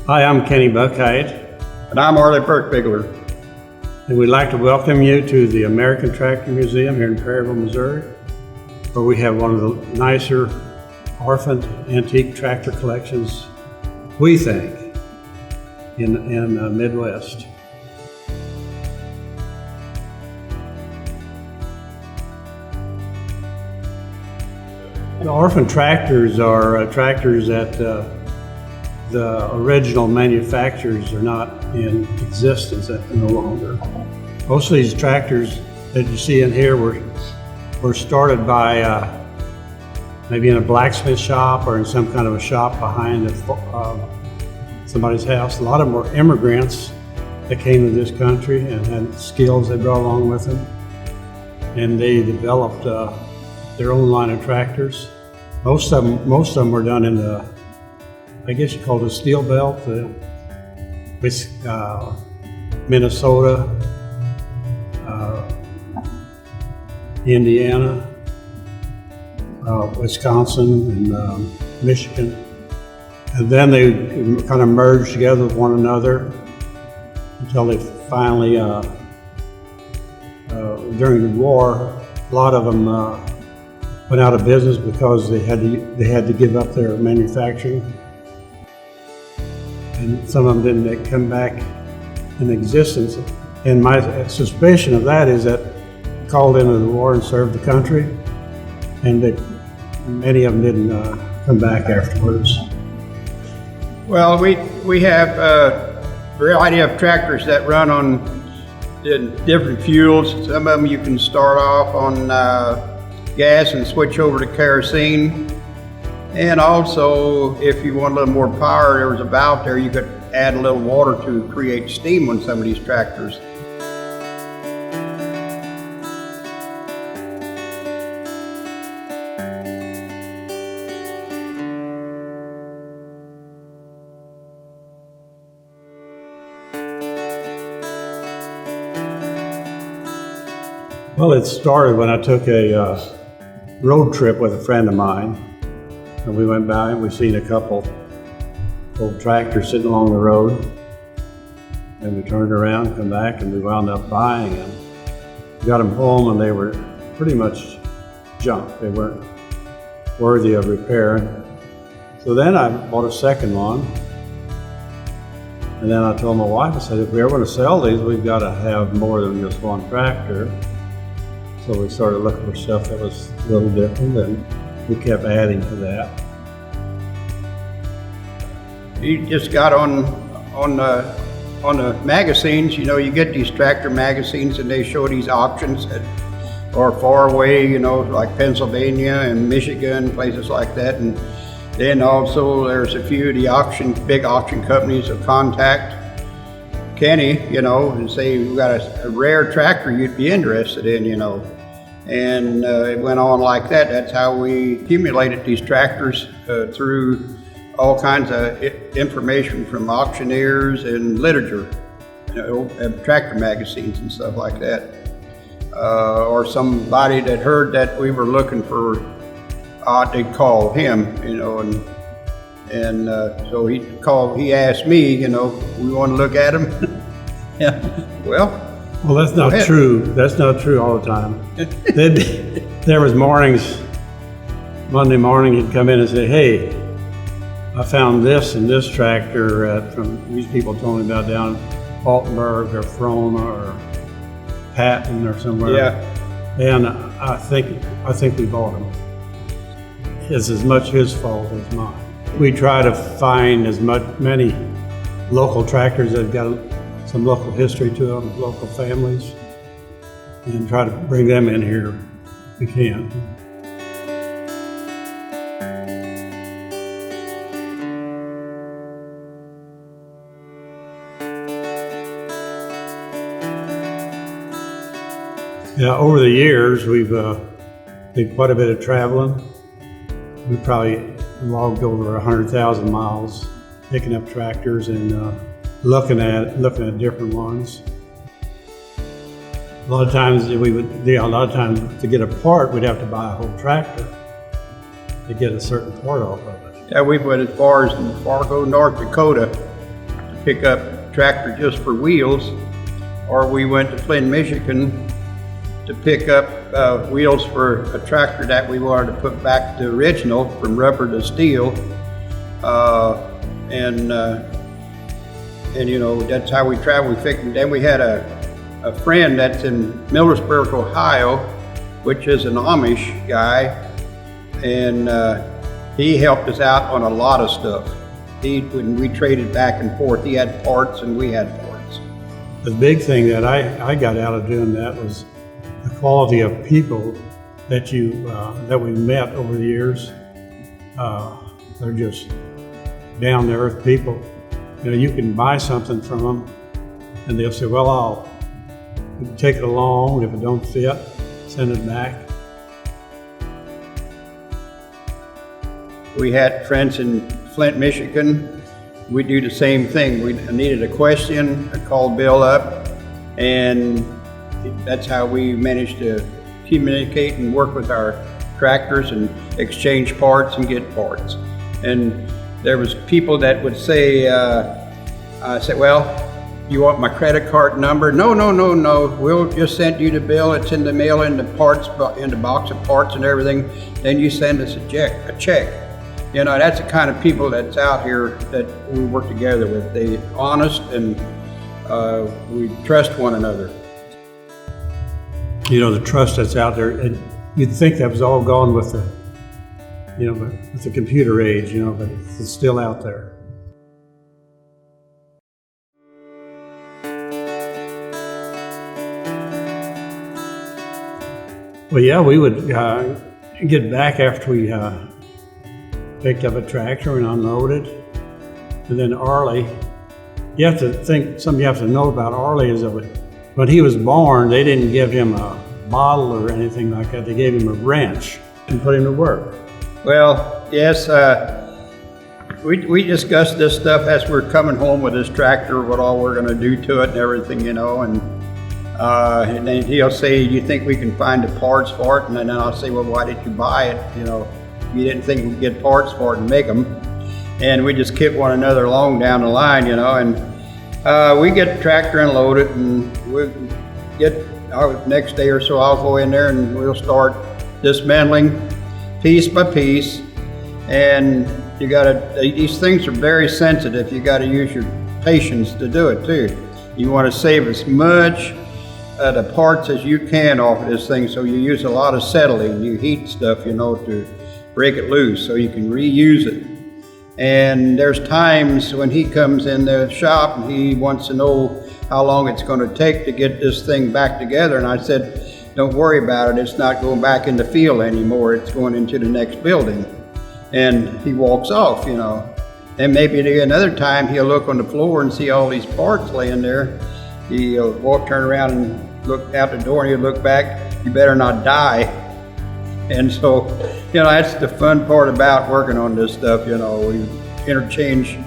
Hi, I'm Kenny Buckheit, And I'm Arlie Burkbigler. and we'd like to welcome you to the American Tractor Museum here in Perryville, Missouri, where we have one of the nicer orphaned antique tractor collections, we think, in the Midwest. The orphan tractors are tractors that the original manufacturers are not in existence no longer. Most of these tractors that you see in here were started by maybe in a blacksmith shop or in some kind of a shop behind somebody's house. A lot of them were immigrants that came to this country and had skills they brought along with them, and they developed their own line of tractors. Most of them were done in the, I guess you call it a steel belt, with Minnesota, Indiana, Wisconsin, and Michigan. And then they kind of merged together with one another until they finally, during the war, a lot of them went out of business because they had to give up their manufacturing. And some of them didn't come back in existence. And my suspicion of that is that called into the war and served the country, and that many of them didn't come back afterwards. Well, we have a variety of tractors that run on different fuels. Some of them you can start off on gas and switch over to kerosene. And also, if you want a little more power, there was a valve there you could add a little water to create steam on some of these tractors. Well, it started when I took a road trip with a friend of mine, and we went by and we seen a couple old tractors sitting along the road, and we turned around, come back, and we wound up buying them. We got them home, and they were pretty much junk. They weren't worthy of repair. So then I bought a second one, and then I told my wife, I said, if we ever want to sell these, we've got to have more than just one tractor. So we started looking for stuff that was a little different, and we kept adding to that. You just got on the magazines. You know, you get these tractor magazines, and they show these auctions that are far away. You know, like Pennsylvania and Michigan, places like that. And then also there's a few of the big auction companies will contact Kenny, you know, and say, we've got a rare tractor you'd be interested in, you know. And it went on like that. That's how we accumulated these tractors through all kinds of information from auctioneers and literature, you know, and tractor magazines and stuff like that. Or somebody that heard that we were looking for, they'd call him, you know, and so he asked me, you know, we want to look at him. Yeah, well, that's not true. That's not true all the time. There was mornings, Monday morning, he'd come in and say, hey, I found this in this tractor from these people told me about down in Altenburg or Frona or Patton or somewhere. Yeah. And I think we bought them. It's as much his fault as mine. We try to find many local tractors that have got some local history to them, local families, and try to bring them in here if we can. Yeah, over the years, we've did quite a bit of traveling. We probably logged over 100,000 miles picking up tractors and looking at different ones. A lot of times to get a part, we'd have to buy a whole tractor to get a certain part off of it. Yeah, we went as far as Fargo, North Dakota, pick up tractor just for wheels, or we went to Flint, Michigan to pick up wheels for a tractor that we wanted to put back to original from rubber to steel. And you know, that's how we travel. Then we had a friend that's in Millersburg, Ohio, which is an Amish guy, and he helped us out on a lot of stuff. When we traded back and forth, he had parts and we had parts. The big thing that I got out of doing that was the quality of people that that we met over the years. They're just down to earth people. You know, you can buy something from them and they'll say, well, I'll take it along. If it don't fit, send it back. We had friends in Flint, Michigan. We do the same thing. We needed a question, I called Bill up, and that's how we managed to communicate and work with our tractors and exchange parts and get parts. And there was people that would say, I said, well, you want my credit card number? No, we'll just send you the bill. It's in the mail, in the parts, in the box of parts and everything. Then you send us a check. You know, that's the kind of people that's out here that we work together with. They're honest and we trust one another. You know, the trust that's out there, and you'd think that was all gone with the, you know, with the computer age, you know, but it's still out there. Well, yeah, we would get back after we picked up a tractor and unloaded. And then Arlie, you have to think, something you have to know about Arlie is that when he was born, they didn't give him a bottle or anything like that. They gave him a wrench and put him to work. Well, yes, we discussed this stuff as we're coming home with this tractor, what all we're gonna do to it and everything, you know, and then he'll say, do you think we can find the parts for it? And then I'll say, well, why did you buy it? You know, you didn't think we'd get parts for it and make them. And we just kick one another along down the line, you know, and we get the tractor unloaded and we'll get, next day or so, I'll go in there and we'll start dismantling piece by piece. And you gotta, these things are very sensitive. You gotta use your patience to do it too. You wanna save as much the parts as you can off of this thing, so you use a lot of acetylene. You heat stuff, you know, to break it loose so you can reuse it. And there's times when he comes in the shop and he wants to know how long it's going to take to get this thing back together. And I said, don't worry about it. It's not going back in the field anymore. It's going into the next building. And he walks off, you know. And maybe another time he'll look on the floor and see all these parts laying there. He'll turn around and look out the door and he'll look back. You better not die. And so, you know, that's the fun part about working on this stuff. You know, we interchange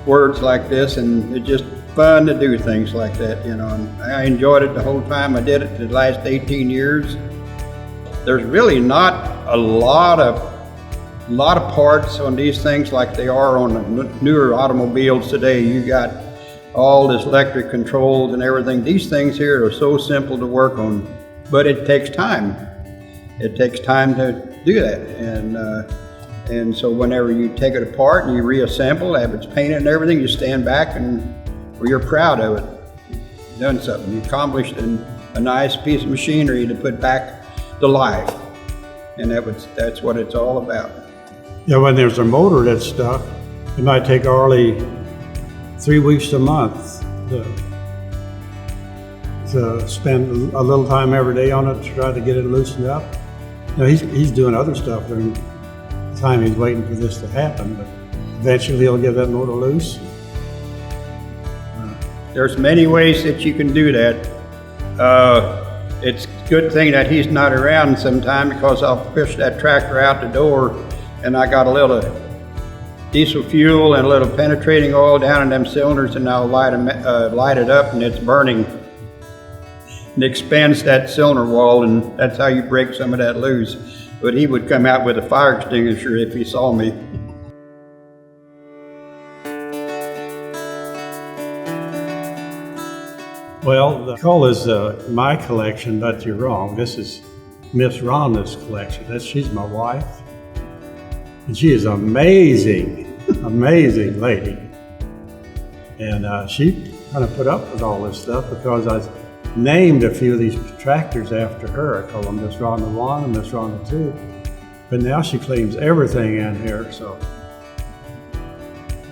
words like this, and it's just fun to do things like that, you know. And I enjoyed it the whole time I did it, the last 18 years. There's really not a lot of parts on these things like they are on the newer automobiles today. You got all this electric controls and everything. These things here are so simple to work on, but it takes time. It takes time to do that, and so whenever you take it apart and you reassemble, have it painted and everything, you stand back and you're proud of it. You've done something. You accomplished a nice piece of machinery to put back to life, and that's what it's all about. Yeah, when there's a motor that's stuck, it might take Arlie 3 weeks a month to spend a little time every day on it to try to get it loosened up. You know, he's doing other stuff during the time he's waiting for this to happen, but eventually he'll get that motor loose. There's many ways that you can do that. It's a good thing that he's not around sometime, because I'll push that tractor out the door and I got a little diesel fuel and a little penetrating oil down in them cylinders, and I'll light it up and it's burning. It expands that cylinder wall, and that's how you break some of that loose. But he would come out with a fire extinguisher if he saw me. Well, the Cole is my collection, but you're wrong. This is Miss Rhonda's collection. She's my wife. And she is amazing, amazing lady. And she kind of put up with all this stuff because I named a few of these tractors after her. I call them Miss Rhonda 1 and Miss Rhonda 2. But now she claims everything in here, so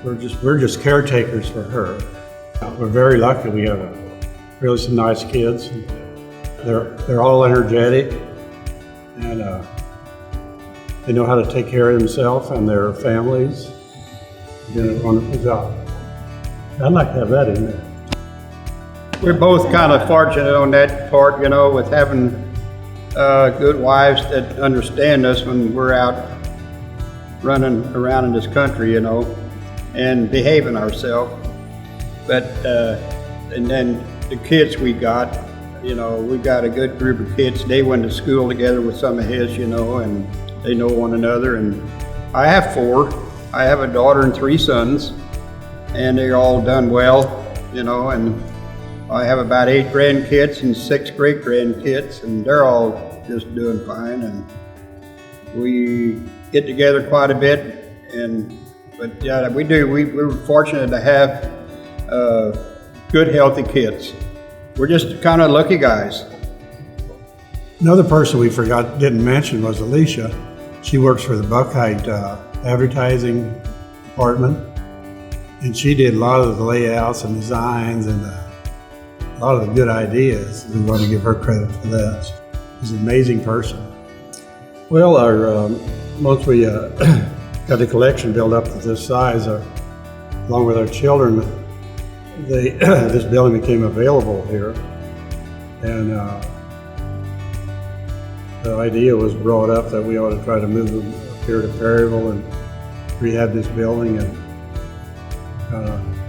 we're just caretakers for her. We're very lucky. We have really some nice kids. They're all energetic, and they know how to take care of themselves and their families. They're doing a wonderful job. I'd like to have that in there. We're both kind of fortunate on that part, you know, with having good wives that understand us when we're out running around in this country, you know, and behaving ourselves. But, and then the kids we got, you know, we've got a good group of kids. They went to school together with some of his, you know, and they know one another. And I have 4. I have a daughter and 3 sons, and they're all done well, you know, and I have about 8 grandkids and 6 great-grandkids, and they're all just doing fine. And we get together quite a bit, but yeah, we do. We're fortunate to have good, healthy kids. We're just kind of lucky guys. Another person we didn't mention was Alicia. She works for the Buckeye advertising department, and she did a lot of the layouts and designs and a lot of the good ideas. We want to give her credit for that. She's an amazing person. Well, once we got the collection built up to this size, along with our children, this building became available here, and the idea was brought up that we ought to try to move them up here to Perryville and rehab this building and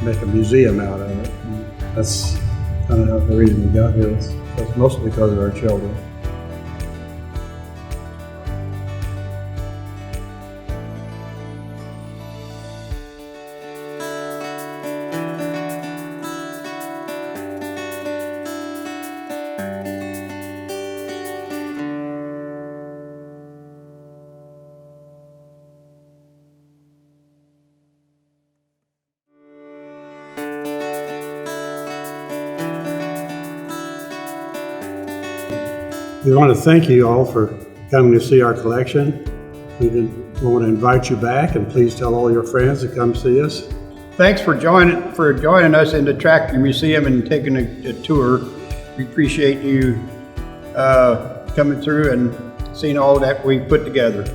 make a museum out of it. And that's kind of the reason we got here. It's mostly because of our children. We want to thank you all for coming to see our collection. We want to invite you back, and please tell all your friends to come see us. Thanks for joining us in the Tractor Museum and taking a tour. We appreciate you coming through and seeing all that we put together.